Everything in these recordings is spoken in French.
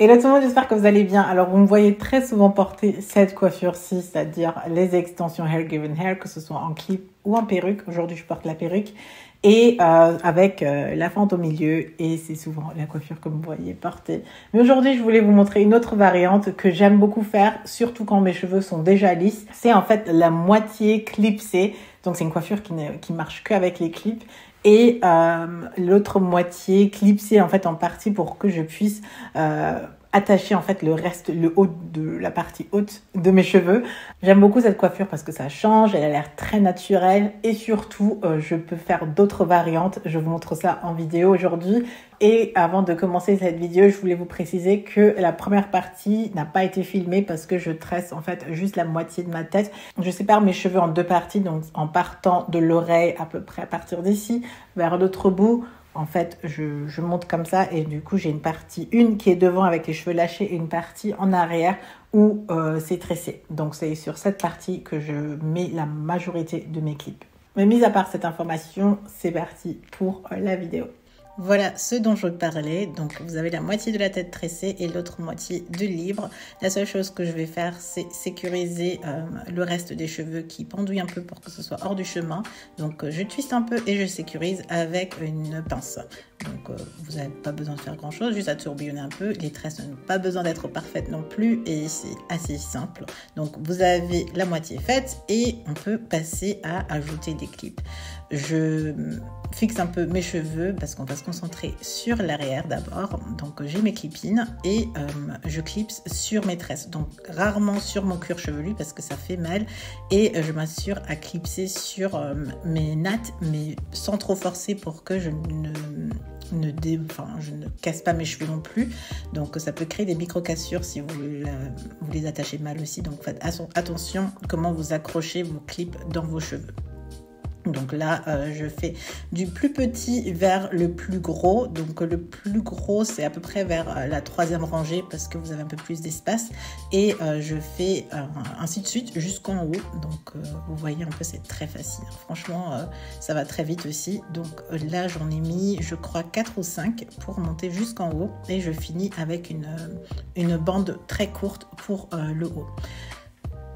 Hello tout le monde, j'espère que vous allez bien. Alors, vous me voyez très souvent porter cette coiffure-ci, c'est-à-dire les extensions Hair Given Hair, que ce soit en clip ou en perruque. Aujourd'hui, je porte la perruque et avec la fente au milieu, et c'est souvent la coiffure que vous voyez porter. Mais aujourd'hui, je voulais vous montrer une autre variante que j'aime beaucoup faire, surtout quand mes cheveux sont déjà lisses. C'est en fait la moitié clipsée. Donc, c'est une coiffure qui marche qu'avec les clips. Et l'autre moitié clipsée en fait en partie pour que je puisse attacher en fait le haut de la partie haute de mes cheveux. J'aime beaucoup cette coiffure parce que ça change, elle a l'air très naturelle et surtout je peux faire d'autres variantes. Je vous montre ça en vidéo aujourd'hui. Et avant de commencer cette vidéo, je voulais vous préciser que la première partie n'a pas été filmée parce que je tresse en fait juste la moitié de ma tête. Je sépare mes cheveux en deux parties, donc en partant de l'oreille à peu près à partir d'ici vers l'autre bout. En fait, je monte comme ça et du coup, j'ai une qui est devant avec les cheveux lâchés et une partie en arrière où c'est tressé. Donc, c'est sur cette partie que je mets la majorité de mes clips. Mais mis à part cette information, c'est parti pour la vidéo. Voilà ce dont je parlais. Donc, vous avez la moitié de la tête tressée et l'autre moitié de libre. La seule chose que je vais faire, c'est sécuriser le reste des cheveux qui pendouillent un peu pour que ce soit hors du chemin. Donc, je twiste un peu et je sécurise avec une pince. Donc, vous n'avez pas besoin de faire grand-chose, juste à tourbillonner un peu. Les tresses n'ont pas besoin d'être parfaites non plus et c'est assez simple. Donc, vous avez la moitié faite et on peut passer à ajouter des clips. Je fixe un peu mes cheveux parce qu'on va se concentrer sur l'arrière d'abord. Donc, j'ai mes clip-ins et je clipse sur mes tresses. Donc, rarement sur mon cuir chevelu parce que ça fait mal. Et je m'assure à clipser sur mes nattes, mais sans trop forcer pour que je ne casse pas mes cheveux non plus. Donc, ça peut créer des micro-cassures si vous les attachez mal aussi. Donc, faites attention comment vous accrochez vos clips dans vos cheveux. Donc là, je fais du plus petit vers le plus gros. Donc le plus gros, c'est à peu près vers la troisième rangée parce que vous avez un peu plus d'espace. Et je fais ainsi de suite jusqu'en haut. Donc vous voyez un peu, c'est très facile. Franchement, ça va très vite aussi. Donc là, j'en ai mis, je crois, 4 ou 5 pour monter jusqu'en haut. Et je finis avec une bande très courte pour le haut.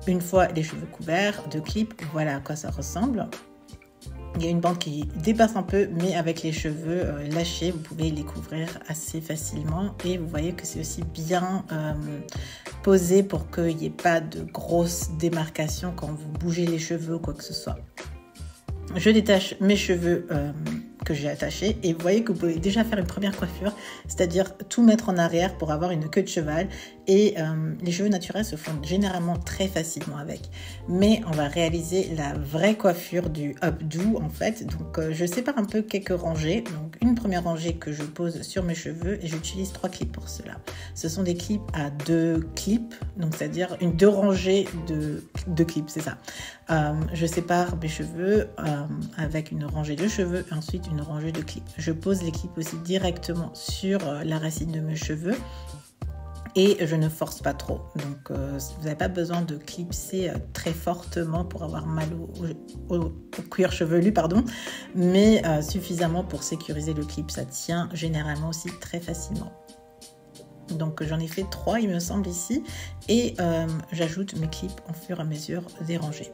Une fois les cheveux couverts de clips, voilà à quoi ça ressemble. Il y a une bande qui dépasse un peu, mais avec les cheveux lâchés, vous pouvez les couvrir assez facilement. Et vous voyez que c'est aussi bien posé pour qu'il n'y ait pas de grosses démarcations quand vous bougez les cheveux ou quoi que ce soit. Je détache mes cheveux que j'ai attachés et vous voyez que vous pouvez déjà faire une première coiffure, c'est-à-dire tout mettre en arrière pour avoir une queue de cheval. Et les cheveux naturels se font généralement très facilement avec. Mais on va réaliser la vraie coiffure du updo en fait. Donc je sépare un peu quelques rangées. Donc une première rangée que je pose sur mes cheveux et j'utilise 3 clips pour cela. Ce sont des clips à 2 clips, donc c'est-à-dire 2 rangées de clips, c'est ça. Je sépare mes cheveux avec une rangée de cheveux et ensuite une rangée de clips. Je pose les clips aussi directement sur la racine de mes cheveux. Et je ne force pas trop. Donc, vous n'avez pas besoin de clipser très fortement pour avoir mal au cuir chevelu, pardon. Mais suffisamment pour sécuriser le clip. Ça tient généralement aussi très facilement. Donc, j'en ai fait 3, il me semble, ici. Et j'ajoute mes clips au fur et à mesure des rangées.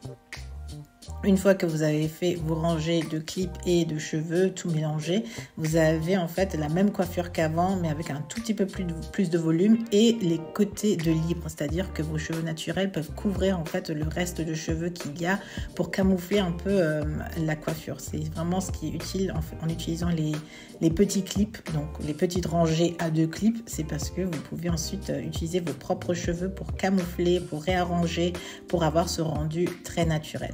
Une fois que vous avez fait vos rangées de clips et de cheveux, tout mélangé, vous avez en fait la même coiffure qu'avant, mais avec un tout petit peu plus de volume et les côtés de libre, c'est-à-dire que vos cheveux naturels peuvent couvrir en fait le reste de cheveux qu'il y a pour camoufler un peu la coiffure. C'est vraiment ce qui est utile en utilisant les petits clips, donc les petites rangées à 2 clips, c'est parce que vous pouvez ensuite utiliser vos propres cheveux pour camoufler, pour réarranger, pour avoir ce rendu très naturel.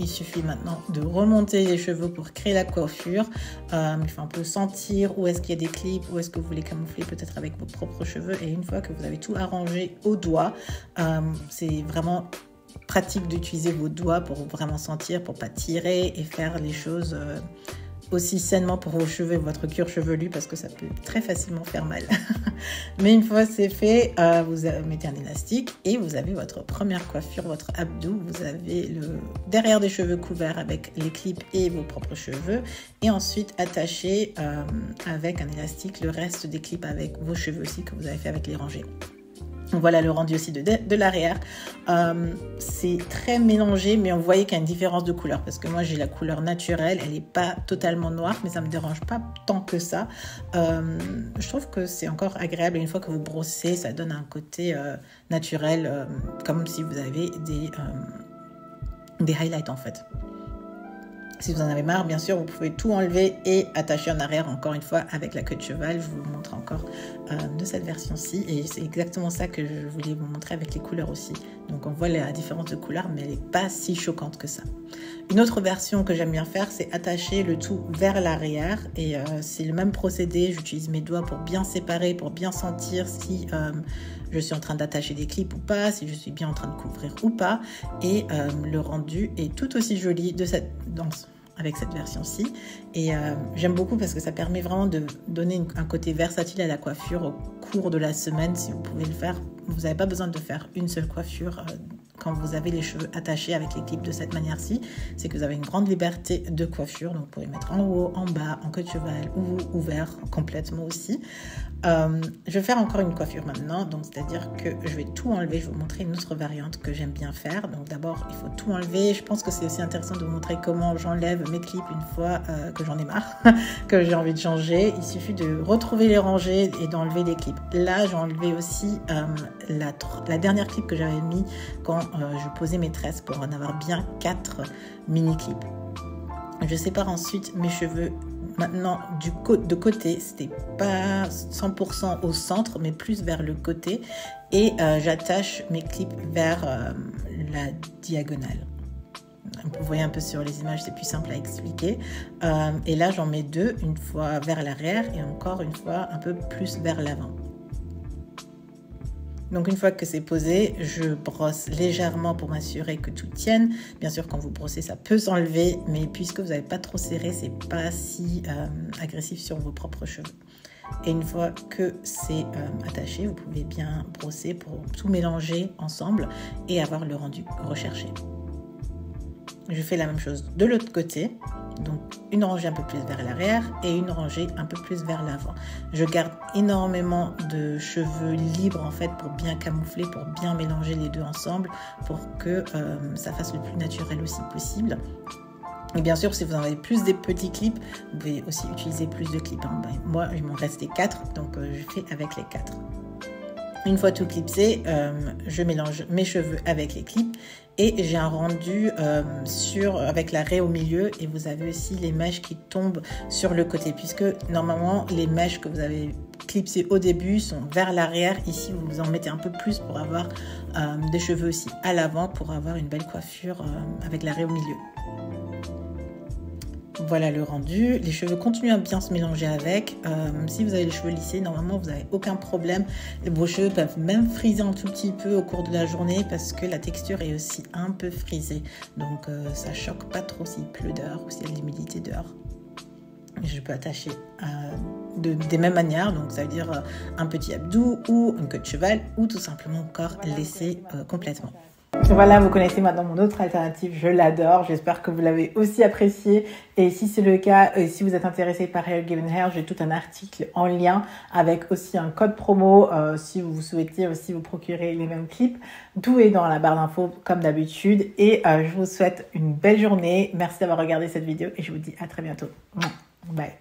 Il suffit maintenant de remonter les cheveux pour créer la coiffure. Il faut un peu sentir où est-ce qu'il y a des clips, où est-ce que vous voulez camoufler peut-être avec vos propres cheveux. Et une fois que vous avez tout arrangé au doigt, c'est vraiment pratique d'utiliser vos doigts pour vraiment sentir, pour pas tirer et faire les choses aussi sainement pour vos cheveux et votre cuir chevelu parce que ça peut très facilement faire mal. Mais une fois c'est fait, vous mettez un élastique et vous avez votre première coiffure, votre updo. Vous avez le derrière des cheveux couverts avec les clips et vos propres cheveux et ensuite attaché avec un élastique le reste des clips avec vos cheveux aussi que vous avez fait avec les rangées. Voilà le rendu aussi de l'arrière. C'est très mélangé, mais on voyait qu'il y a une différence de couleur parce que moi j'ai la couleur naturelle, elle n'est pas totalement noire, mais ça ne me dérange pas tant que ça. Je trouve que c'est encore agréable et une fois que vous brossez, ça donne un côté naturel, comme si vous avez des highlights en fait. Si vous en avez marre, bien sûr, vous pouvez tout enlever et attacher en arrière, encore une fois, avec la queue de cheval. Je vous montre encore de cette version-ci. Et c'est exactement ça que je voulais vous montrer avec les couleurs aussi. Donc, on voit la différence de couleur, mais elle n'est pas si choquante que ça. Une autre version que j'aime bien faire, c'est attacher le tout vers l'arrière. Et c'est le même procédé. J'utilise mes doigts pour bien séparer, pour bien sentir si je suis en train d'attacher des clips ou pas, si je suis bien en train de couvrir ou pas. Et le rendu est tout aussi joli avec cette version-ci. Et j'aime beaucoup parce que ça permet vraiment de donner un côté versatile à la coiffure au cours de la semaine. Si vous pouvez le faire, vous n'avez pas besoin de faire une seule coiffure quand vous avez les cheveux attachés avec les clips de cette manière-ci. C'est que vous avez une grande liberté de coiffure. Donc vous pouvez mettre en haut, en bas, en queue de cheval ou ouvert complètement aussi. Je vais faire encore une coiffure maintenant, donc c'est-à-dire que je vais tout enlever. Je vais vous montrer une autre variante que j'aime bien faire. Donc d'abord, il faut tout enlever. Je pense que c'est aussi intéressant de vous montrer comment j'enlève mes clips une fois que j'en ai marre, que j'ai envie de changer. Il suffit de retrouver les rangées et d'enlever les clips. Là, j'ai enlevé aussi la dernière clip que j'avais mis quand je posais mes tresses pour en avoir bien 4 mini clips. Je sépare ensuite mes cheveux. Maintenant, de côté, c'était pas 100% au centre, mais plus vers le côté. Et j'attache mes clips vers la diagonale. Vous voyez un peu sur les images, c'est plus simple à expliquer. Et là, j'en mets 2, une fois vers l'arrière et encore une fois un peu plus vers l'avant. Donc une fois que c'est posé, je brosse légèrement pour m'assurer que tout tienne. Bien sûr, quand vous brossez, ça peut s'enlever, mais puisque vous n'avez pas trop serré, c'est pas si agressif sur vos propres cheveux. Et une fois que c'est attaché, vous pouvez bien brosser pour tout mélanger ensemble et avoir le rendu recherché. Je fais la même chose de l'autre côté. Donc une rangée un peu plus vers l'arrière et une rangée un peu plus vers l'avant. Je garde énormément de cheveux libres en fait pour bien camoufler, pour bien mélanger les deux ensemble, pour que ça fasse le plus naturel aussi possible. Et bien sûr, si vous en avez plus des petits clips, vous pouvez aussi utiliser plus de clips. Hein. Moi, il m'en restait 4, donc je fais avec les 4. Une fois tout clipsé, je mélange mes cheveux avec les clips et j'ai un rendu avec la raie au milieu et vous avez aussi les mèches qui tombent sur le côté puisque normalement les mèches que vous avez clipsées au début sont vers l'arrière. Ici, vous en mettez un peu plus pour avoir des cheveux aussi à l'avant pour avoir une belle coiffure avec la raie au milieu. Voilà le rendu. Les cheveux continuent à bien se mélanger avec. Si vous avez les cheveux lissés, normalement, vous n'avez aucun problème. Vos cheveux peuvent même friser un tout petit peu au cours de la journée parce que la texture est aussi un peu frisée. Donc, ça choque pas trop s'il pleut dehors ou s'il y a de l'humidité dehors. Je peux attacher des mêmes manières. Donc, ça veut dire un petit abdou ou une queue de cheval ou tout simplement encore laisser complètement. Voilà, vous connaissez maintenant mon autre alternative, je l'adore, j'espère que vous l'avez aussi apprécié et si c'est le cas, si vous êtes intéressé par Hair Given Hair, j'ai tout un article en lien avec aussi un code promo si vous souhaitez aussi vous procurer les mêmes clips. Tout est dans la barre d'infos comme d'habitude et je vous souhaite une belle journée, merci d'avoir regardé cette vidéo et je vous dis à très bientôt. Bye.